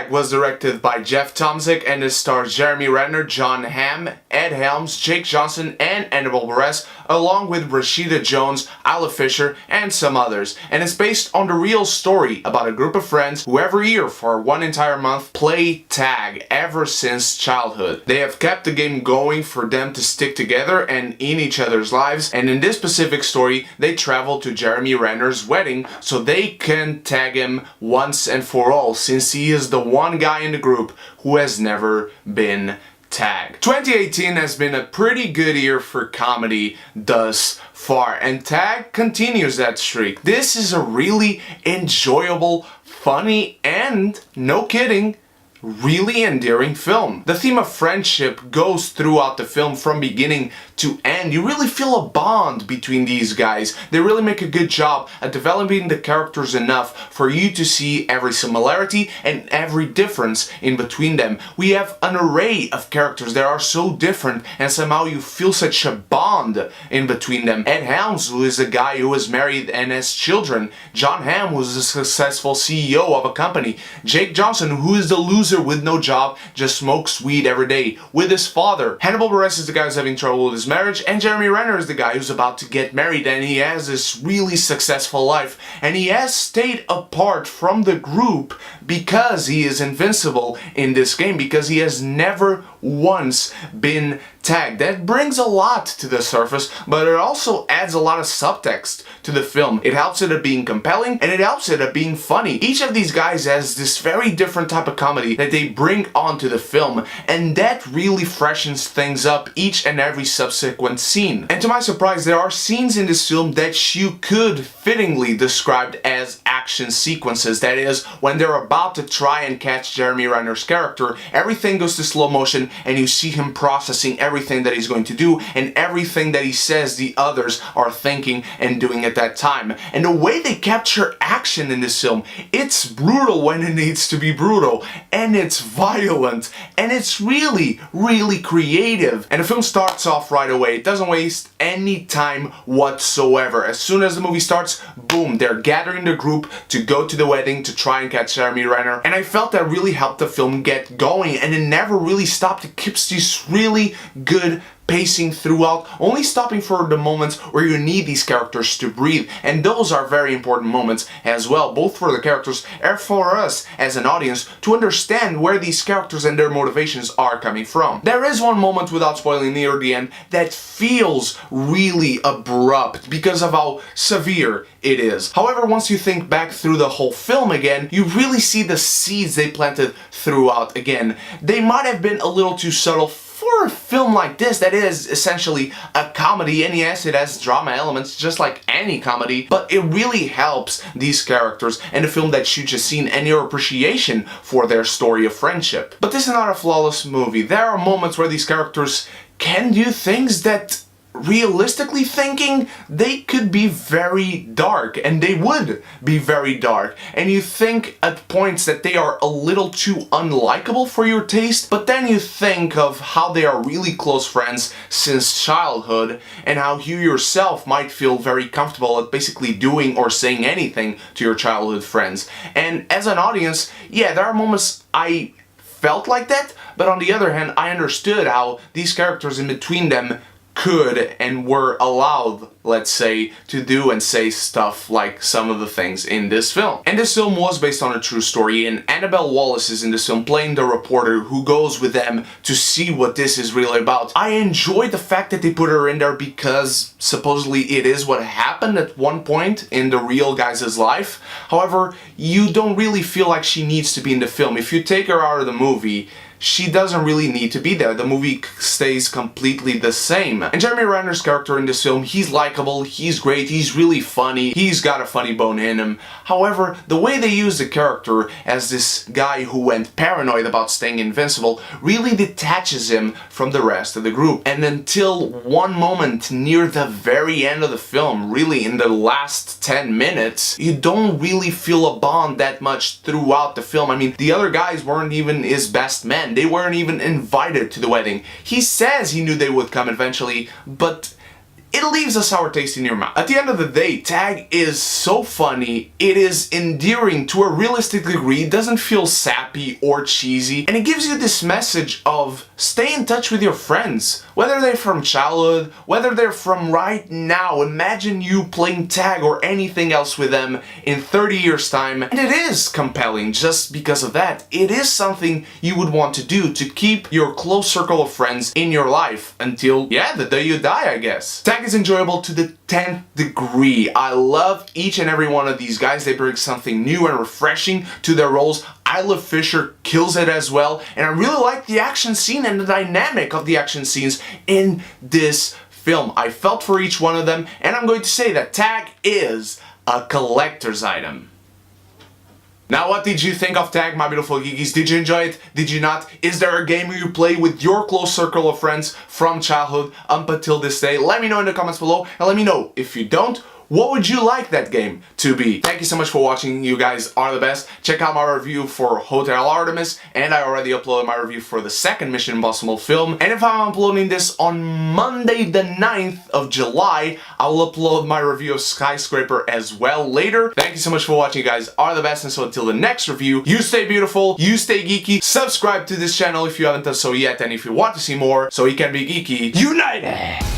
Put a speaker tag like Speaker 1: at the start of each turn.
Speaker 1: Tag was directed by Jeff Tomsic and it stars Jeremy Renner, Jon Hamm, Ed Helms, Jake Johnson, and Hannibal Buress, along with Rashida Jones, Isla Fisher, and some others. And it's based on the real story about a group of friends who every year for one entire month play tag ever since childhood. They have kept the game going for them to stick together and in each other's lives, and in this specific story they travel to Jeremy Renner's wedding so they can tag him once and for all, since he is the one guy in the group who has never been tagged. 2018 has been a pretty good year for comedy thus far, and Tag continues that streak. This is a really enjoyable, funny, and, no kidding, really endearing film. The theme of friendship goes throughout the film from beginning to end. You really feel a bond between these guys. They really make a good job at developing the characters enough for you to see every similarity and every difference in between them. We have an array of characters that are so different and somehow you feel such a bond in between them. Ed Helms, who is a guy who is married and has children. Jon Hamm, who is a successful CEO of a company. Jake Johnson, who is the loser with no job, just smokes weed every day with his father. Hannibal Buress is the guy who's having trouble with his marriage, and Jeremy Renner is the guy who's about to get married and he has this really successful life, and he has stayed apart from the group because he is invincible in this game, because he has never once been tagged. That brings a lot to the surface, but it also adds a lot of subtext to the film. It helps it at being compelling and it helps it at being funny. Each of these guys has this very different type of comedy that they bring onto the film, and that really freshens things up each and every subsequent scene. And to my surprise, there are scenes in this film that you could fittingly describe as action sequences. That is, when they're about to try and catch Jeremy Renner's character, everything goes to slow motion and you see him processing everything that he's going to do and everything that he says the others are thinking and doing at that time. And the way they capture action in this film, it's brutal when it needs to be brutal, and it's violent, and it's really, really creative. And the film starts off right away. It doesn't waste any time whatsoever. As soon as the movie starts, boom, they're gathering the group to go to the wedding to try and catch Jeremy Renner. And I felt that really helped the film get going, and it never really stopped. It keeps these really good pacing throughout, only stopping for the moments where you need these characters to breathe, and those are very important moments as well, both for the characters and for us as an audience to understand where these characters and their motivations are coming from. There is one moment, without spoiling near the end, that feels really abrupt because of how severe it is. However, once you think back through the whole film again, you really see the seeds they planted throughout again. They might have been a little too subtle for a film like this that is essentially a comedy, and yes, it has drama elements just like any comedy, but it really helps these characters and the film that you just seen and your appreciation for their story of friendship. But this is not a flawless movie. There are moments where these characters can do things that, realistically thinking, they could be very dark, and they would be very dark, and you think at points that they are a little too unlikable for your taste, but then you think of how they are really close friends since childhood and how you yourself might feel very comfortable at basically doing or saying anything to your childhood friends. And as an audience, yeah, there are moments I felt like that, but on the other hand, I understood how these characters in between them could and were allowed, let's say, to do and say stuff like some of the things in this film. And this film was based on a true story, and Annabelle Wallis is in this film playing the reporter who goes with them to see what this is really about. I enjoyed the fact that they put her in there because supposedly it is what happened at one point in the real guy's life. However, you don't really feel like she needs to be in the film. If you take her out of the movie, she doesn't really need to be there. The movie stays completely the same. And Jeremy Renner's character in this film, he's likable, he's great, he's really funny, he's got a funny bone in him. However, the way they use the character as this guy who went paranoid about staying invincible really detaches him from the rest of the group. And until one moment near the very end of the film, really in the last 10 minutes, you don't really feel a bond that much throughout the film. I mean, the other guys weren't even his best men. They weren't even invited to the wedding. He says he knew they would come eventually, but it leaves a sour taste in your mouth. At the end of the day, Tag is so funny, it is endearing to a realistic degree, it doesn't feel sappy or cheesy, and it gives you this message of stay in touch with your friends, whether they're from childhood, whether they're from right now. Imagine you playing Tag or anything else with them in 30 years time, and it is compelling just because of that. It is something you would want to do to keep your close circle of friends in your life until, yeah, the day you die, I guess. Tag is enjoyable to the 10th degree. I love each and every one of these guys. They bring something new and refreshing to their roles. Isla Fisher kills it as well, and I really like the action scene and the dynamic of the action scenes in this film. I felt for each one of them, and I'm going to say that Tag is a collector's item. Now, what did you think of Tag, my beautiful geekies? Did you enjoy it? Did you not? Is there a game you play with your close circle of friends from childhood up until this day? Let me know in the comments below, and let me know if you don't, what would you like that game to be? Thank you so much for watching. You guys are the best. Check out my review for Hotel Artemis, and I already uploaded my review for the second Mission Impossible film. And if I'm uploading this on Monday the 9th of July, I'll upload my review of Skyscraper as well later. Thank you so much for watching. You guys are the best, and so until the next review, you stay beautiful, you stay geeky. Subscribe to this channel if you haven't done so yet, and if you want to see more, so you can be geeky united!